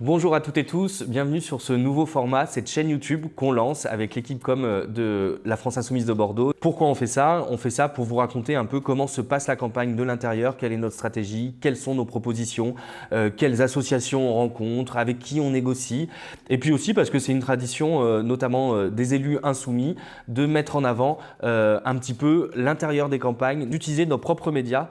Bonjour à toutes et tous, bienvenue sur ce nouveau format, cette chaîne YouTube qu'on lance avec l'équipe com de la France Insoumise de Bordeaux. Pourquoi on fait ça? On fait ça pour vous raconter un peu comment se passe la campagne de l'intérieur, quelle est notre stratégie, quelles sont nos propositions, quelles associations on rencontre, avec qui on négocie. Et puis aussi parce que c'est une tradition, notamment des élus insoumis, de mettre en avant un petit peu l'intérieur des campagnes, d'utiliser nos propres médias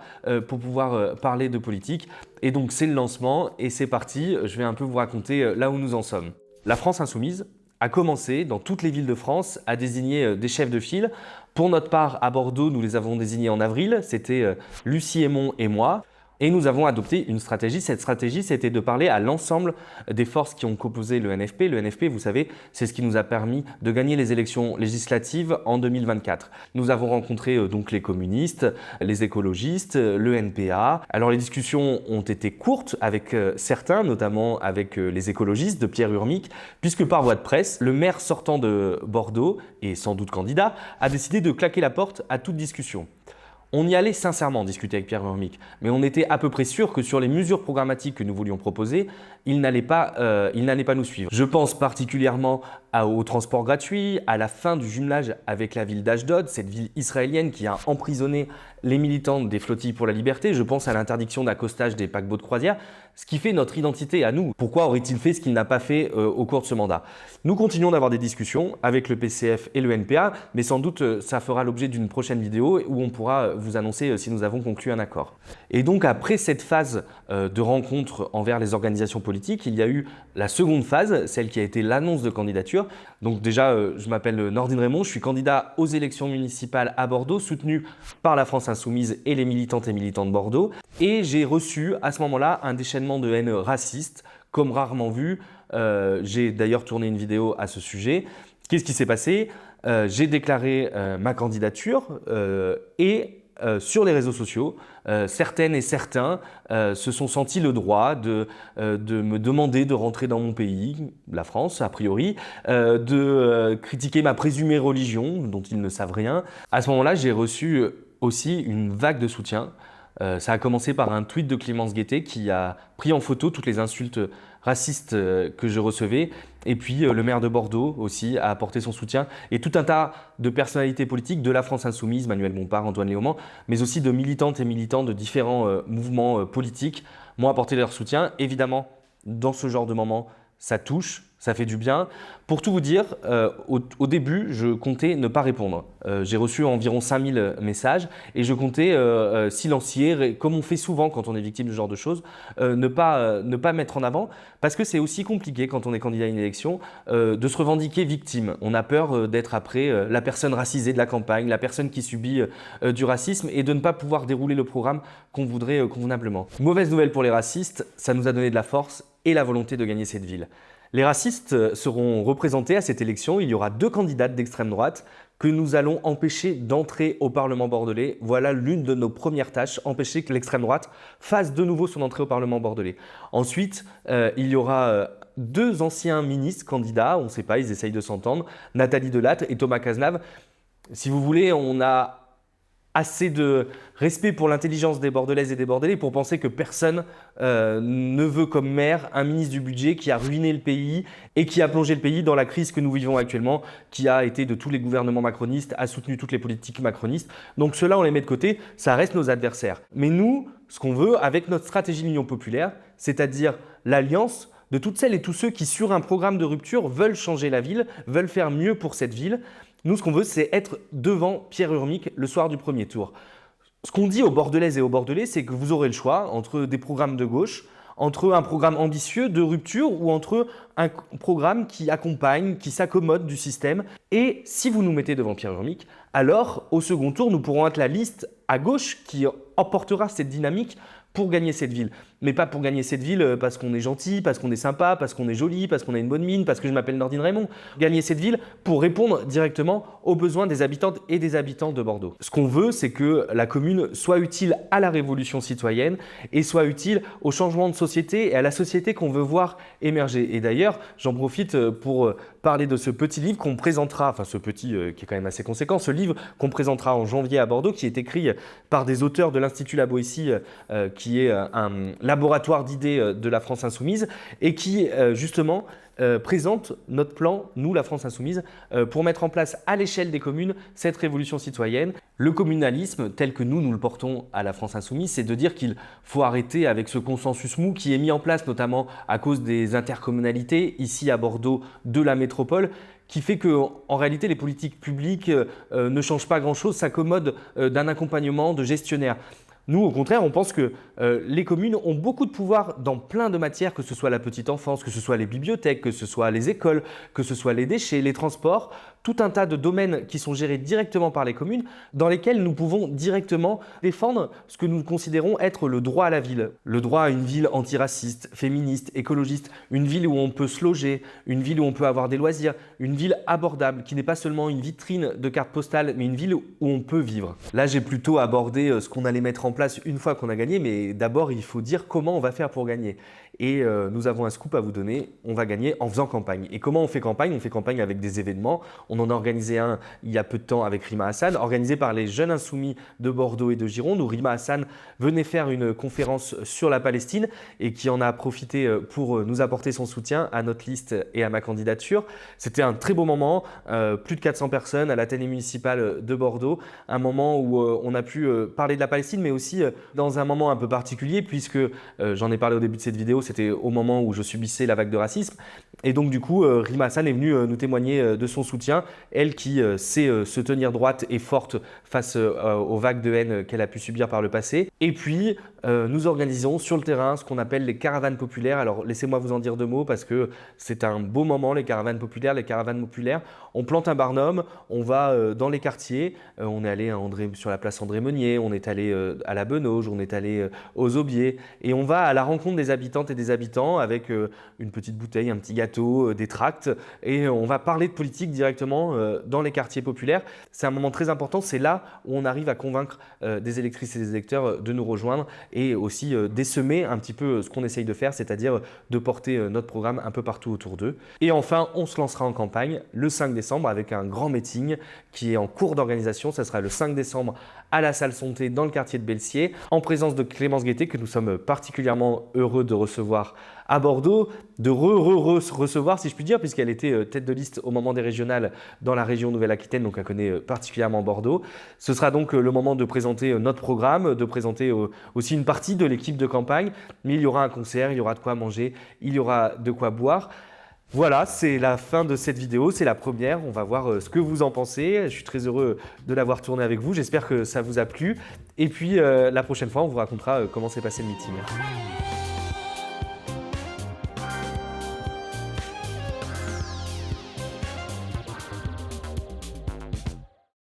pour pouvoir parler de politique. Et donc c'est le lancement et c'est parti, je vais un peu vous raconter là où nous en sommes. La France Insoumise a commencé dans toutes les villes de France à désigner des chefs de file. Pour notre part, à Bordeaux, nous les avons désignés en avril, c'était Lucie Aymon et moi. Et nous avons adopté une stratégie. Cette stratégie, c'était de parler à l'ensemble des forces qui ont composé le NFP. Le NFP, vous savez, c'est ce qui nous a permis de gagner les élections législatives en 2024. Nous avons rencontré donc les communistes, les écologistes, le NPA. Alors les discussions ont été courtes avec certains, notamment avec les écologistes de Pierre Urmic, puisque par voie de presse, le maire sortant de Bordeaux, et sans doute candidat, a décidé de claquer la porte à toute discussion. On y allait sincèrement discuter avec Pierre Urmic, mais on était à peu près sûr que sur les mesures programmatiques que nous voulions proposer, il n'allait pas nous suivre. Je pense particulièrement au transport gratuit, à la fin du jumelage avec la ville d'Ashdod, cette ville israélienne qui a emprisonné les militants des flottilles pour la liberté. Je pense à l'interdiction d'accostage des paquebots de croisière, ce qui fait notre identité à nous. Pourquoi aurait-il fait ce qu'il n'a pas fait au cours de ce mandat? Nous continuons d'avoir des discussions avec le PCF et le NPA, mais sans doute ça fera l'objet d'une prochaine vidéo où on pourra vous annoncer si nous avons conclu un accord. Et donc après cette phase de rencontre envers les organisations politiques, il y a eu la seconde phase, celle qui a été l'annonce de candidature. Donc déjà, je m'appelle Nordine Raymond, je suis candidat aux élections municipales à Bordeaux, soutenu par la France Insoumise et les militantes et militants de Bordeaux. Et j'ai reçu à ce moment-là un déchaînement de haine raciste, comme rarement vu. J'ai d'ailleurs tourné une vidéo à ce sujet. Qu'est-ce qui s'est passé? J'ai déclaré ma candidature et sur les réseaux sociaux, certaines et certains se sont sentis le droit de me demander de rentrer dans mon pays, la France a priori, de critiquer ma présumée religion dont ils ne savent rien. À ce moment-là, j'ai reçu aussi une vague de soutien. Ça a commencé par un tweet de Clémence Guettet qui a pris en photo toutes les insultes racistes que je recevais. Et puis le maire de Bordeaux aussi a apporté son soutien. Et tout un tas de personnalités politiques de la France Insoumise, Manuel Bompard, Antoine Léaumont, mais aussi de militantes et militants de différents mouvements politiques m'ont apporté leur soutien. Évidemment, dans ce genre de moment, ça touche, ça fait du bien. Pour tout vous dire, au début, je comptais ne pas répondre. J'ai reçu environ 5000 messages et je comptais silencier, comme on fait souvent quand on est victime de ce genre de choses, ne pas mettre en avant parce que c'est aussi compliqué quand on est candidat à une élection de se revendiquer victime. On a peur d'être après la personne racisée de la campagne, la personne qui subit du racisme et de ne pas pouvoir dérouler le programme qu'on voudrait convenablement. Mauvaise nouvelle pour les racistes, ça nous a donné de la force et la volonté de gagner cette ville. Les racistes seront représentés à cette élection. Il y aura 2 candidates d'extrême droite que nous allons empêcher d'entrer au Parlement bordelais. Voilà l'une de nos premières tâches, empêcher que l'extrême droite fasse de nouveau son entrée au Parlement bordelais. Ensuite, il y aura 2 anciens ministres candidats, on ne sait pas, ils essayent de s'entendre, Nathalie Delattre et Thomas Cazenave. Si vous voulez, on a assez de respect pour l'intelligence des Bordelaises et des Bordelais pour penser que personne ne veut comme maire un ministre du budget qui a ruiné le pays et qui a plongé le pays dans la crise que nous vivons actuellement, qui a été de tous les gouvernements macronistes, a soutenu toutes les politiques macronistes. Donc ceux-là, on les met de côté, ça reste nos adversaires. Mais nous, ce qu'on veut avec notre stratégie d'union populaire, c'est-à-dire l'alliance de toutes celles et tous ceux qui, sur un programme de rupture, veulent changer la ville, veulent faire mieux pour cette ville. Nous, ce qu'on veut, c'est être devant Pierre Urmic le soir du premier tour. Ce qu'on dit aux Bordelaises et aux Bordelais, c'est que vous aurez le choix entre des programmes de gauche, entre un programme ambitieux de rupture ou entre un programme qui accompagne, qui s'accommode du système. Et si vous nous mettez devant Pierre Urmic, alors au second tour, nous pourrons être la liste à gauche qui emportera cette dynamique pour gagner cette ville. Mais pas pour gagner cette ville parce qu'on est gentil, parce qu'on est sympa, parce qu'on est joli, parce qu'on a une bonne mine, parce que je m'appelle Nordine Raymond. Gagner cette ville pour répondre directement aux besoins des habitantes et des habitants de Bordeaux. Ce qu'on veut, c'est que la commune soit utile à la révolution citoyenne et soit utile au changement de société et à la société qu'on veut voir émerger. Et d'ailleurs, j'en profite pour parler de ce petit livre qu'on présentera, enfin ce petit qui est quand même assez conséquent, ce livre qu'on présentera en janvier à Bordeaux, qui est écrit par des auteurs de l'Institut La Boétie, qui est laboratoire d'idées de la France Insoumise et qui justement présente notre plan, nous la France Insoumise, pour mettre en place à l'échelle des communes cette révolution citoyenne. Le communalisme, tel que nous le portons à la France Insoumise, c'est de dire qu'il faut arrêter avec ce consensus mou qui est mis en place notamment à cause des intercommunalités, ici à Bordeaux, de la métropole, qui fait qu'en réalité, les politiques publiques ne changent pas grand-chose, s'accommodent d'un accompagnement de gestionnaires. Nous, au contraire, on pense que les communes ont beaucoup de pouvoir dans plein de matières, que ce soit la petite enfance, que ce soit les bibliothèques, que ce soit les écoles, que ce soit les déchets, les transports, tout un tas de domaines qui sont gérés directement par les communes, dans lesquels nous pouvons directement défendre ce que nous considérons être le droit à la ville. Le droit à une ville antiraciste, féministe, écologiste, une ville où on peut se loger, une ville où on peut avoir des loisirs, une ville abordable, qui n'est pas seulement une vitrine de carte postale, mais une ville où on peut vivre. Là, j'ai plutôt abordé ce qu'on allait mettre en place une fois qu'on a gagné, mais d'abord, il faut dire comment on va faire pour gagner. Et nous avons un scoop à vous donner, on va gagner en faisant campagne. Et comment on fait campagne? On fait campagne avec des événements. On en a organisé un il y a peu de temps avec Rima Hassan, organisé par les jeunes insoumis de Bordeaux et de Gironde, où Rima Hassan venait faire une conférence sur la Palestine et qui en a profité pour nous apporter son soutien à notre liste et à ma candidature. C'était un très beau moment, plus de 400 personnes à l'Athénée municipal de Bordeaux, un moment où on a pu parler de la Palestine, mais aussi dans un moment un peu particulier, puisque j'en ai parlé au début de cette vidéo, c'était au moment où je subissais la vague de racisme. Et donc du coup, Rima Hassan est venue nous témoigner de son soutien, elle qui sait se tenir droite et forte face aux vagues de haine qu'elle a pu subir par le passé. Et puis, nous organisons sur le terrain ce qu'on appelle les caravanes populaires. Alors laissez-moi vous en dire deux mots parce que c'est un beau moment, les caravanes populaires. Les caravanes populaires, on plante un barnum, on va dans les quartiers, on est allé sur la place André Meunier, on est allé à la Benauge, on est allé aux Aubiers et on va à la rencontre des habitantes et des habitants avec une petite bouteille, un petit gâteau, des tracts et on va parler de politique directement dans les quartiers populaires. C'est un moment très important, c'est là où on arrive à convaincre des électrices et des électeurs de nous rejoindre et aussi d'essaimer un petit peu ce qu'on essaye de faire, c'est-à-dire de porter notre programme un peu partout autour d'eux. Et enfin, on se lancera en campagne le 5 décembre avec un grand meeting qui est en cours d'organisation. Ça sera le 5 décembre à la salle Sonté dans le quartier de Belsier, en présence de Clémence Guettet, que nous sommes particulièrement heureux de recevoir à Bordeaux, de recevoir si je puis dire, puisqu'elle était tête de liste au moment des régionales dans la région Nouvelle-Aquitaine, donc elle connaît particulièrement Bordeaux. Ce sera donc le moment de présenter notre programme, de présenter aussi une partie de l'équipe de campagne, mais il y aura un concert, il y aura de quoi manger, il y aura de quoi boire. Voilà, c'est la fin de cette vidéo, c'est la première, on va voir ce que vous en pensez. Je suis très heureux de l'avoir tournée avec vous, j'espère que ça vous a plu. Et puis la prochaine fois, on vous racontera comment s'est passé le meeting.